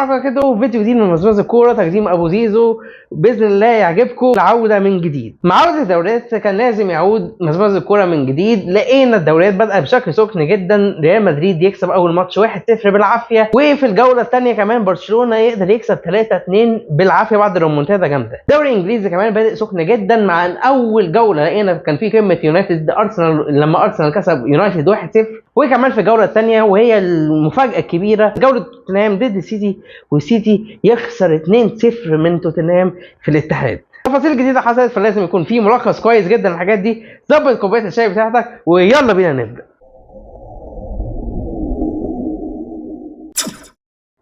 معاكم كده فيديو جديد من مزرعة الكورة، تقديم ابو زيزو. باذن الله يعجبكم. العودة من جديد، مع عودة الدوريات كان لازم يعود مزرعة الكورة من جديد. لقينا الدوريات بدأ بشكل سخن جدا، ريال مدريد يكسب اول ماتش 1-0 بالعافية، وفي الجولة الثانية كمان برشلونة يقدر يكسب 3-2 بالعافية بعد الريمونتادا جامدة. الدوري الانجليزي كمان بادئ سخن جدا، مع ان اول جولة لقينا كان في قمة يونايتد ارسنال لما ارسنال كسب يونايتد 1-0، وكمان في الجولة الثانية وهي المفاجأة الكبيرة جولة توتنهام ضد السيتي، والسيتي يخسر 2-0 من توتنهام في الاتحاد. تفاصيل جديدة حصلت، فلازم يكون في ملخص كويس جدا للحاجات دي. ظبط كوباية الشاي بتاعتك ويلا بينا نبدأ.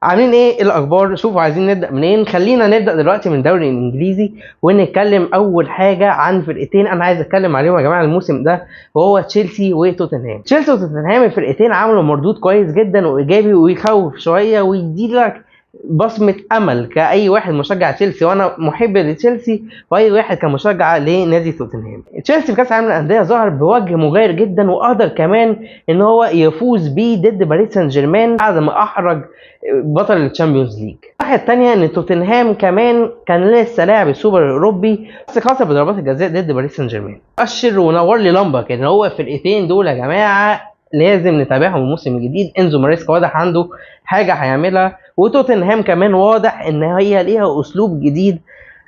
عاملين ايه الاخبار؟ شوفوا عايزين نبدا منين. خلينا نبدا دلوقتي من الدوري الانجليزي ونتكلم اول حاجه عن فرقتين انا عايز اتكلم عليهم يا جماعه الموسم ده، وهو تشيلسي وتوتنهام. تشيلسي وتوتنهام الفرقتين عملوا مردود كويس جدا وايجابي ويخوف شويه ويديلك بصمه امل كاي واحد مشجع تشيلسي، وانا محب لتشيلسي، واي واحد كان مشجع لنادي توتنهام. تشيلسي في كاس العالم للانديه ظهر بوجه مغاير جدا، وقدر كمان ان هو يفوز بيه ضد باريس سان جيرمان بعد ما احرج بطل الشامبيونز ليج. الناحيه الثانيه ان توتنهام كمان كان لسه لاعب السوبر الاوروبي، بس خسر بضربات الجزاء ضد باريس سان جيرمان. اشر ونور لي لمبه كده، هو الفرقتين دول يا جماعه لازم نتابعهم الموسم الجديد. انزو ماريسكا واضح عنده حاجه هيعملها، وتوتنهام كمان واضح ان هي ليها اسلوب جديد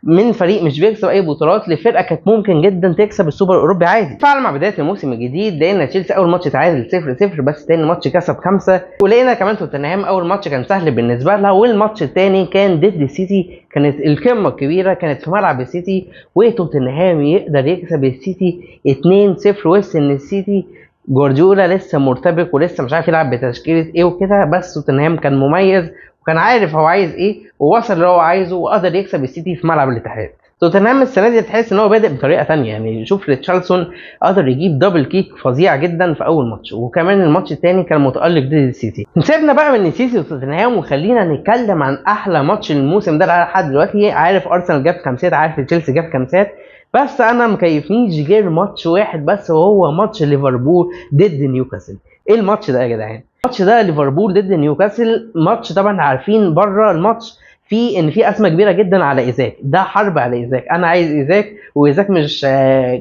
من فريق مش بيكسب اي بطولات لفرقه كانت ممكن جدا تكسب السوبر الاوروبي عادي. فعلا مع بدايه الموسم الجديد لقينا تشيلسي اول ماتش تعادل 0-0، بس تاني ماتش كسب 5، ولقينا كمان توتنهام اول ماتش كان سهل بالنسبه لها، والماتش الثاني كان ضد السيتي، كانت القمه الكبيره كانت في ملعب السيتي، وتوتنهام يقدر يكسب السيتي 2-0 وسط ان السيتي جوارديولا لسه مرتبك ولسه مش عارف يلعب بتشكيله ايه وكده. بس توتنهام كان مميز وكان عارف هو عايز ايه ووصل اللي هو عايزه وقدر يكسب السيتي في ملعب الاتحاد. توتنهام السنه دي تحس ان هو بادئ بطريقه ثانيه، يعني شوف ريتشارلسون قدر يجيب دبل كيك فظيع جدا في اول ماتش، وكمان الماتش الثاني كان متالق ضد السيتي. نسيبنا بقى من السيتي وتوتنهام وخلينا نتكلم عن احلى ماتش الموسم ده لحد دلوقتي. عارف ارسنال جاب خمسات، عارف تشيلسي جاب خمسات، بس انا مكيفنيش غير ماتش واحد بس، وهو ماتش ليفربول ضد نيوكاسل. ايه الماتش ده يا جدعان؟ الماتش ده ليفربول ضد نيوكاسل، ماتش طبعا عارفين بره الماتش في ان في ازمه كبيره جدا على ايزاك، ده حرب على ايزاك، انا عايز ايزاك وايزاك مش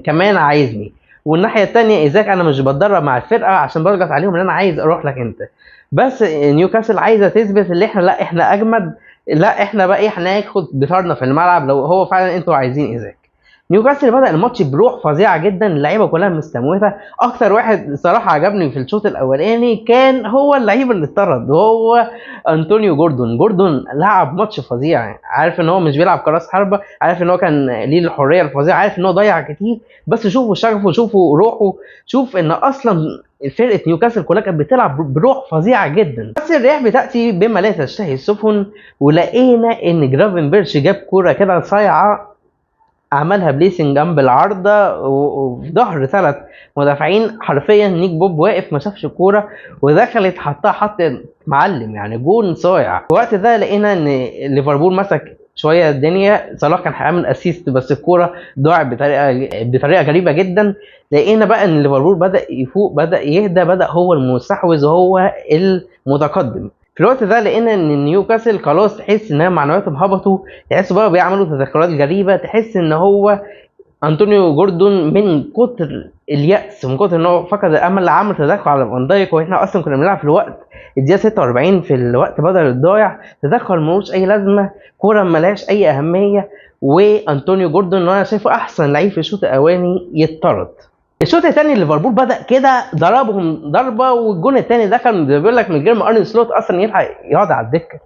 كمان عايزني، والناحيه الثانيه ايزاك انا مش بتدرب مع الفرقه عشان بضغط عليهم ان انا عايز اروح لك انت. بس نيوكاسل عايزه تثبت ان احنا لا احنا اجمد، لا احنا بقى ايه هناخد بطارنا في الملعب لو هو فعلا انتوا عايزين ايزاك. نيوكاسل بدأ الماتش بروح فظيعه جدا، اللعيبه كلها مستموته. اكتر واحد صراحه عجبني في الشوط الاولاني كان هو اللعيب اللي اتطرد، وهو انطونيو جوردون لعب ماتش فظيع. عارف ان هو مش بيلعب كراس حربه، عارف ان هو كان ليه الحريه الفظيعه، عارف ان هو ضيع كتير، بس شوفوا شغفه، شوفوا روحه، شوف ان اصلا فرقه نيوكاسل كلها كانت بتلعب بروح فظيعه جدا. بس الرياح بتاتي بما لا تشتهي السفن، ولقينا ان جرافنبرش جاب كوره كده صايعه، عملها بليسنج جنب العارضه وفي ظهر 3 مدافعين، حرفيا نيك بوب واقف ما شافش الكوره ودخلت حطها حط معلم، يعني جون صايع. في الوقت ده لقينا ان ليفربول مسك شويه الدنيا، صلاح كان هيعمل اسيست بس الكوره ضاعت بطريقه غريبه جدا. لقينا بقى ان ليفربول بدا يفوق، بدا يهدى، بدا هو المستحوذ وهو المتقدم. في الوقت ده لقينا ان نيوكاسل خلاص تحس ان معنوياتهم هبطوا، تحسوا بقى بيعملوا تدخلات غريبه، تحس ان هو انطونيو جوردون من كتر اليأس ومن كتر ان هو فقد الامل عمل تدخل على فان دايك، واحنا اصلا كنا بنلعب في الوقت الدقيقه 46 في الوقت بدل الضايع، تدخل ملوش اي لازمه، كوره ملهاش اي اهميه، وانطونيو جوردون اللي انا شايفه احسن لعيب في الشوط الاولاني يتطرد. الشوط الثاني ليفربول بدا كده ضربهم ضربه، والجون الثاني دخل بيقول لك من غير ما ارن سلوت اصلا يلحق يقعد على الدكه.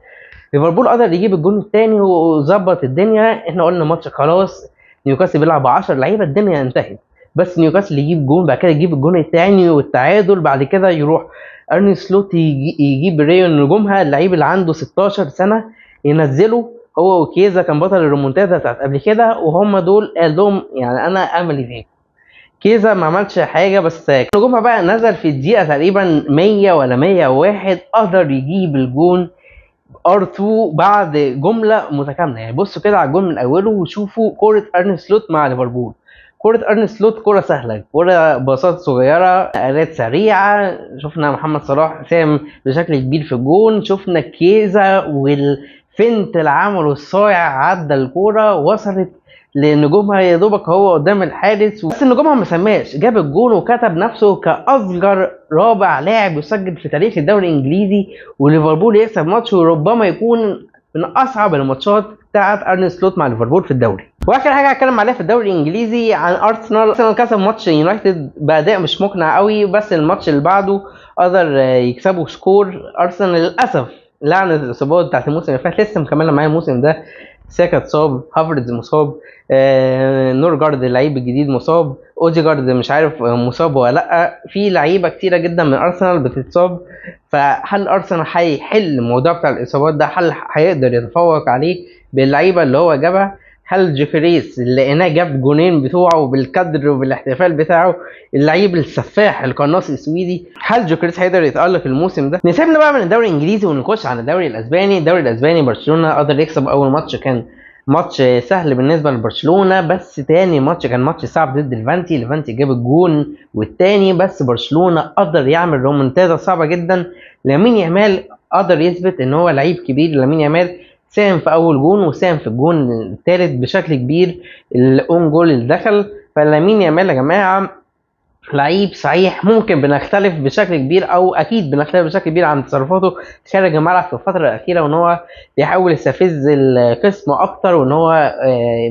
ليفربول قدر يجيب الجون الثاني وظبط الدنيا. احنا قلنا ماتش خلاص نيوكاسل بيلعب ب 10 لعيبه الدنيا انتهت، بس نيوكاسل يجيب جون، بعد كده يجيب الجون الثاني والتعادل، بعد كده يروح ارن سلوت يجيب ريون نجومها اللعيب اللي عنده 16 سنه ينزله هو وكيزا، كان بطل الريمونتادا بتاعت قبل كده، وهم دول قال لهم يعني انا املي فيكم. كيزا ما عملش حاجه، بس نجومها بقى نزل في الدقيقه تقريبا 100 ولا 101 قدر يجيب الجون ار2 بعد جمله متكامله. يعني بصوا كده على الجون من اوله وشوفوا كوره ارن سلوت مع ليفربول. كوره ارن سلوت كوره سهله، كوره باصات صغيره، آلات سريعه، شفنا محمد صلاح ساهم بشكل كبير في الجون، شفنا كيزا فنت العمل الصايع، عدى الكوره وصلت لنجومها يا دوبك هو قدام الحارس، بس نجومها ما سماش، جاب الجون وكتب نفسه كاصغر رابع لاعب يسجل في تاريخ الدوري الانجليزي، وليفربول يكسب ماتش وربما يكون من اصعب الماتشات بتاعت ارن سلوت مع ليفربول في الدوري. واخر حاجه هتكلم عليها في الدوري الانجليزي عن ارسنال كسب ماتش يونايتد باداء مش مقنع قوي، بس الماتش اللي بعده قدر يكسبوا سكور. ارسنال للاسف لعنه الاصابات بتاعت الموسم اللي فات لسه مكمله معايا الموسم ده، ساكا اتصاب، هافرز مصاب، نورجارد اللعيب الجديد مصاب، اوديجارد مش عارف مصاب ولا لا، في لعيبه كتيره جدا من ارسنال بتتصاب. فهل ارسنال هيحل الموضوع بتاع الاصابات ده؟ هل هيقدر يتفوق عليه باللعيبه اللي هو جابها؟ هل جيفريس اللي لقيناه جاب جونين بتوعه بالكدر وبالاحتفال بتاعه، اللعيب السفاح القناص السويدي، هل جيفريس هيقدر يتألق الموسم ده؟ نسيبنا بقى من الدوري الانجليزي ونخش على الدوري الاسباني. الدوري الاسباني برشلونه قدر يكسب اول ماتش، كان ماتش سهل بالنسبه لبرشلونه، بس تاني ماتش كان ماتش صعب ضد ليفانتي جاب الجون والتاني، بس برشلونه قدر يعمل رومنتادا صعبه جدا. لامين يامال قدر يثبت ان هو لعيب كبير. لامين يامال ساهم في اول جون وساهم في الجون الثالث بشكل كبير، الاون جول اللي دخل. فلامين يامال يا جماعه لعيب صحيح ممكن بنختلف بشكل كبير، او اكيد بنختلف بشكل كبير عن تصرفاته خارج الملعب في الفتره الاخيره، وان هو بيحاول يستفز الخصم اكتر، وان هو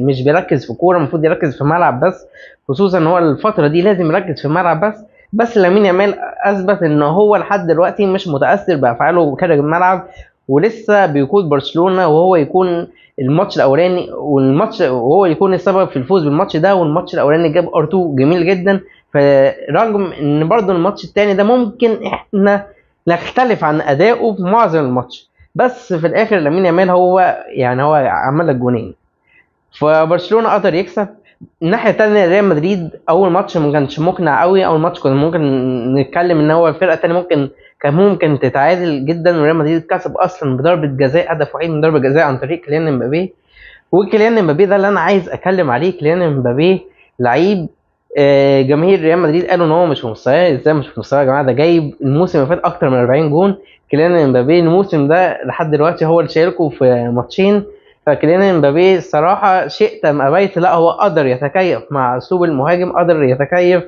مش بيركز في كوره، المفروض يركز في الملعب بس، خصوصا ان هو الفتره دي لازم يركز في الملعب بس لامين يامال اثبت ان هو لحد دلوقتي مش متاثر بافعاله خارج الملعب، ولسه بيقود برشلونه، وهو يكون الماتش الاولاني وهو يكون السبب في الفوز بالماتش ده، والماتش الاولاني جاب ار2 جميل جدا. فرغم ان برضو الماتش التاني ده ممكن احنا نختلف عن ادائه في معظم الماتش، بس في الاخر لامين يامال هو عمل الجونين، فبرشلونه قدر يكسب. الناحيه الثانيه ريال مدريد اول ماتش ما كانش مقنع قوي، اول ماتش كنا ممكن نتكلم ان هو الفرقه الثانيه كان ممكن تتعادل جدا، وريال مدريد كسب اصلا بضربه جزاء، هدف وحيد من ضربه جزاء عن طريق كيليان امبابي. وكيليان امبابي ده اللي انا عايز اتكلم عليه. كيليان امبابي لعيب جماهير ريال مدريد قالوا ان هو مش في مستواه. ازاي مش في مستواه يا جماعه؟ ده جايب الموسم اللي فات اكتر من 40 جون. كيليان امبابي الموسم ده لحد دلوقتي هو اللي شاركه في ماتشين. فكيليان امبابي الصراحه شئت ام ابيت لا هو قدر يتكيف مع اسلوب المهاجم، قدر يتكيف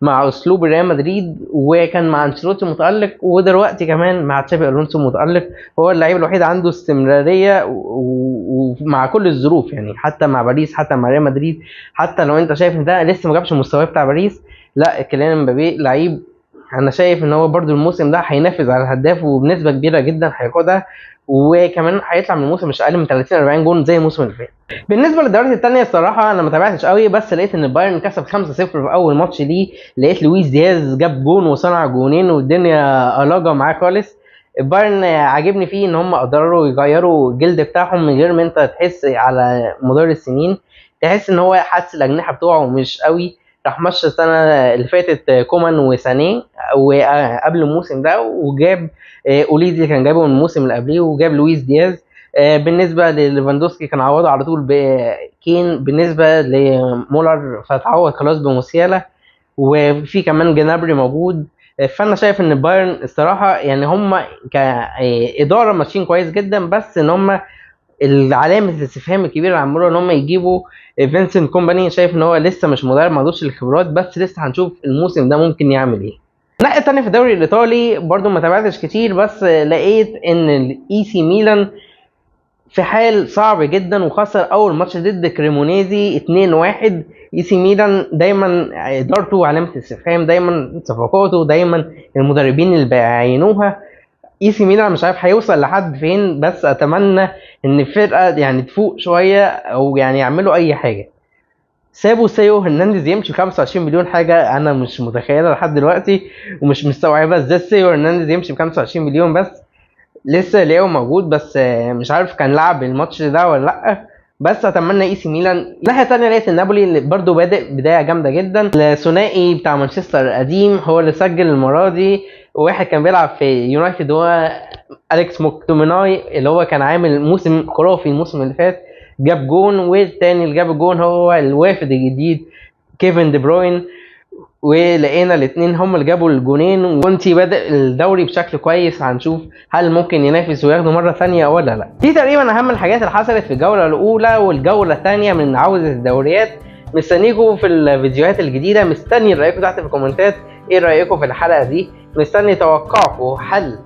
مع اسلوب ريال مدريد، وكان مع انشيلوتي متالق، ودلوقتي كمان مع تشابي الونسو متالق. هو اللعيب الوحيد عنده استمراريه ومع كل الظروف، يعني حتى مع باريس، حتى مع ريال مدريد، حتى لو انت شايف ان ده لسه ما جابش المستوى بتاع باريس، لا كيليان امبابي لعيب انا شايف ان هو برده الموسم ده هينافس على الهداف وبنسبه كبيره جدا هياخدها، وكمان هيطلع من الموسم مش اقل من 30 40 جون زي الموسم اللي فات. بالنسبه للدوريات الثانيه الصراحه انا ما تابعتش قوي، بس لقيت ان البايرن كسب 5-0 في اول ماتش ليه، لقيت لويس دياز جاب جون وصنع جونين والدنيا قلاجه معاه خالص. البايرن عاجبني فيه ان هم قدروا يغيروا الجلد بتاعهم من غير ما انت تحس على مدار السنين، تحس ان هو حاسس الاجنحه بتوعه مش قوي. راح مشى السنه اللي فاتت كومان وسانيه وقبل الموسم ده، وجاب اوليزي كان جايبه من الموسم اللي قبليه، وجاب لويس دياز. بالنسبه لليفاندوسكي كان عوضه على طول بكين، بالنسبه لمولر فتعوض خلاص بموسيالا، وفي كمان جنابري موجود. فانا شايف ان بايرن الصراحه يعني هم كاداره ماشيين كويس جدا، بس ان هم العلامه الاستفهام الكبيره اللي عملوها ان هم يجيبوا فينسنت كومباني، شايف ان هو لسه مش مدرب، ما عندوش الخبرات، بس لسه هنشوف الموسم ده ممكن يعمل ايه. الناحيه الثانيه في الدوري الايطالي برضو ما تابعتش كتير، بس لقيت ان الاي سي ميلان في حال صعب جدا، وخسر اول ماتش ضد كريمونيزي 2-1. اي سي ميلان دايما ادارته علامه استفهام، دايما صفقاته، دايما المدربين اللي بيعينوها. اي سي ميلان مش عارف هيوصل لحد فين، بس اتمنى ان الفرقه يعني تفوق شويه، او يعني يعملوا اي حاجه. سابوا سيو هرنانديز يمشي 25 مليون، حاجه انا مش متخيلها لحد دلوقتي، ومش مستوعبه ازاي سيو هرنانديز يمشي ب 25 مليون. بس لسه ليو موجود، بس مش عارف كان لعب الماتش ده ولا لا، بس اتمنى اي سي ميلان. الناحيه الثانيه لقيت النابولي اللي برده بادئ بدايه جامده جدا، الثنائي بتاع مانشستر القديم هو اللي سجل المره دي، واحد كان بيلعب في يونايتد هو اليكس موكتوميناي اللي هو كان عامل موسم خرافي الموسم اللي فات، جاب جون، والتاني اللي جاب الجون هو الوافد الجديد كيفن دي بروين. ولقينا الاثنين هم اللي جابوا الجونين، وكونتي بدأ الدوري بشكل كويس. هنشوف هل ممكن ينافس وياخده مرة ثانية ولا لا. دي تقريبا اهم الحاجات اللي حصلت في الجولة الاولى والجولة الثانية من عودة الدوريات. مستنيكم في الفيديوهات الجديدة، مستني رأيكم تحت في الكومنتات. ايه رأيكم في الحلقة دي؟ مستني توقعكم هل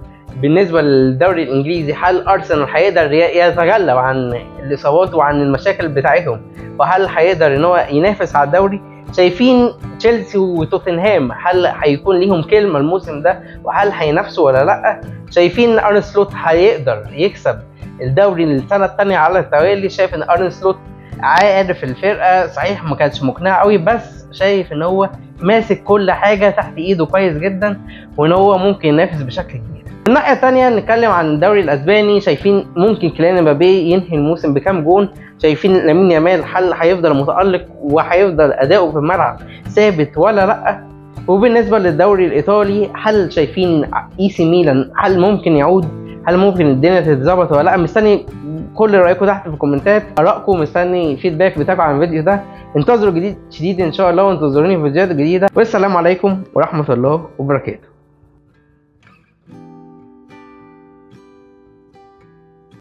بالنسبة للدوري الانجليزي هل ارسنال هيقدر يتغلب عن الاصابات وعن المشاكل بتاعتهم، وهل هيقدر ان هو ينافس على الدوري؟ شايفين تشيلسي وتوتنهام هل هيكون ليهم كلمة الموسم ده وهل هينافسوا ولا لا؟ شايفين ارن سلوت هيقدر يكسب الدوري السنة الثانية على التوالي؟ شايف ان ارن سلوت عارف الفرقة، صحيح ما كانتش مقنعة قوي، بس شايف ان هو ماسك كل حاجة تحت ايده كويس جدا، وان هو ممكن ينافس بشكل كبير. من الناحية التانية نتكلم عن الدوري الاسباني. شايفين ممكن كيليان امبابي ينهي الموسم بكام جون؟ شايفين لامين يامال هل هيفضل متألق وهيفضل اداؤه في الملعب ثابت ولا لا؟ وبالنسبة للدوري الايطالي هل شايفين اي سي ميلان هل ممكن يعود؟ هل ممكن الدنيا تتظبط ولا لا؟ مستني كل رايكم تحت في الكومنتات، ارائكم، مستني فيدباك بتاعكم عن الفيديو ده. انتظروا جديد شديد ان شاء الله، وانتظروني في فيديوهات جديده، والسلام عليكم ورحمه الله وبركاته.